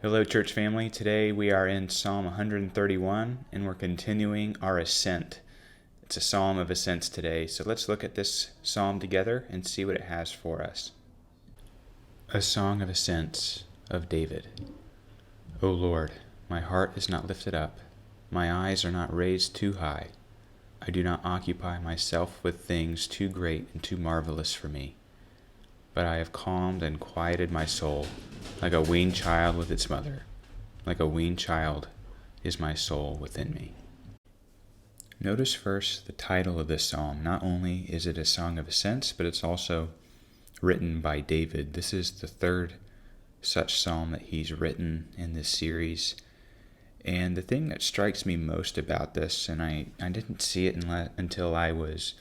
Hello, church family. Today we are in Psalm 131 and we're continuing our ascent. It's a psalm of ascents today, so let's look at this psalm together and see what it has for us. A song of ascents of David. O Lord, my heart is not lifted up, my eyes are not raised too high. I do not occupy myself with things too great and too marvelous for me. But I have calmed and quieted my soul, like a weaned child with its mother. Like a weaned child is my soul within me. Notice first the title of this psalm. Not only is it a song of ascents, but it's also written by David. This is the third such psalm that he's written in this series. And the thing that strikes me most about this, and I didn't see it until I was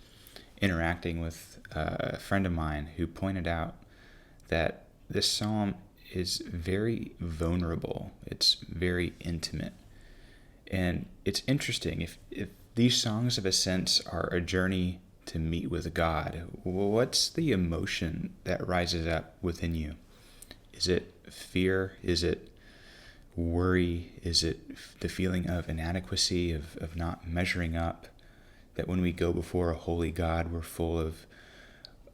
interacting with a friend of mine who pointed out that this psalm is very vulnerable. It's very intimate. And it's interesting, if these songs of ascents are a journey to meet with God, what's the emotion that rises up within you? Is it fear? Is it worry? Is it the feeling of inadequacy, of not measuring up? That when we go before a holy God, we're full of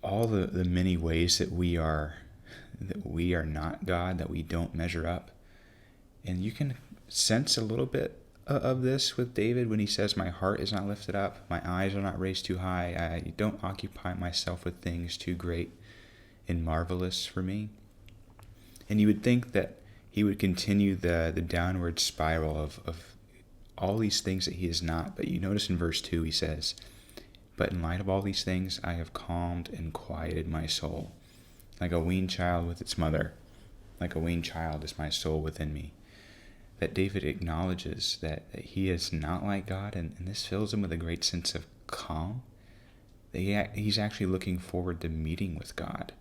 all the many ways that we are not God, that we don't measure up. And you can sense a little bit of this with David when he says, my heart is not lifted up, my eyes are not raised too high, I don't occupy myself with things too great and marvelous for me. And you would think that he would continue the downward spiral of all these things that he is not. But you notice in verse 2 he says, but in light of all these things I have calmed and quieted my soul. Like a weaned child with its mother, like a weaned child is my soul within me. That David acknowledges that he is not like God, and this fills him with a great sense of calm. That he's actually looking forward to meeting with God.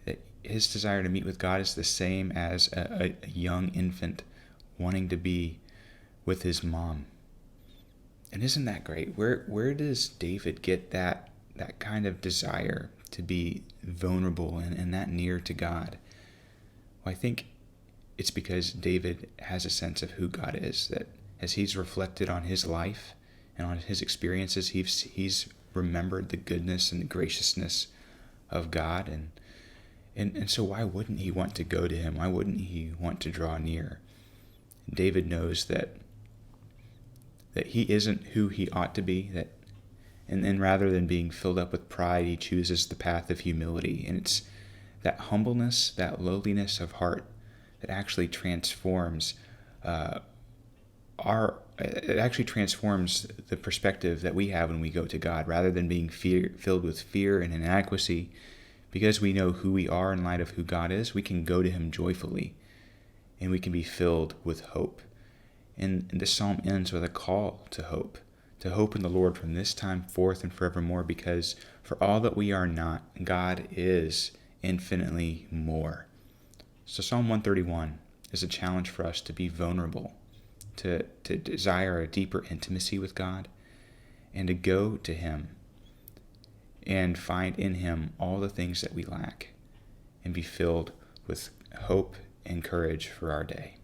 That his desire to meet with God is the same as a young infant wanting to be with his mom. And isn't that great? Where does David get that kind of desire to be vulnerable and that near to God? Well, I think it's because David has a sense of who God is, that as he's reflected on his life and on his experiences, he's remembered the goodness and the graciousness of God. And so why wouldn't he want to go to him? Why wouldn't he want to draw near? David knows that he isn't who he ought to be, and rather than being filled up with pride, he chooses the path of humility. And it's that humbleness, that lowliness of heart that actually transforms the perspective that we have when we go to God. Rather than being filled with fear and inadequacy, because we know who we are in light of who God is, we can go to him joyfully, and we can be filled with hope. And this psalm ends with a call to hope in the Lord from this time forth and forevermore, because for all that we are not, God is infinitely more. So Psalm 131 is a challenge for us to be vulnerable, to desire a deeper intimacy with God, and to go to him and find in him all the things that we lack, and be filled with hope and courage for our day.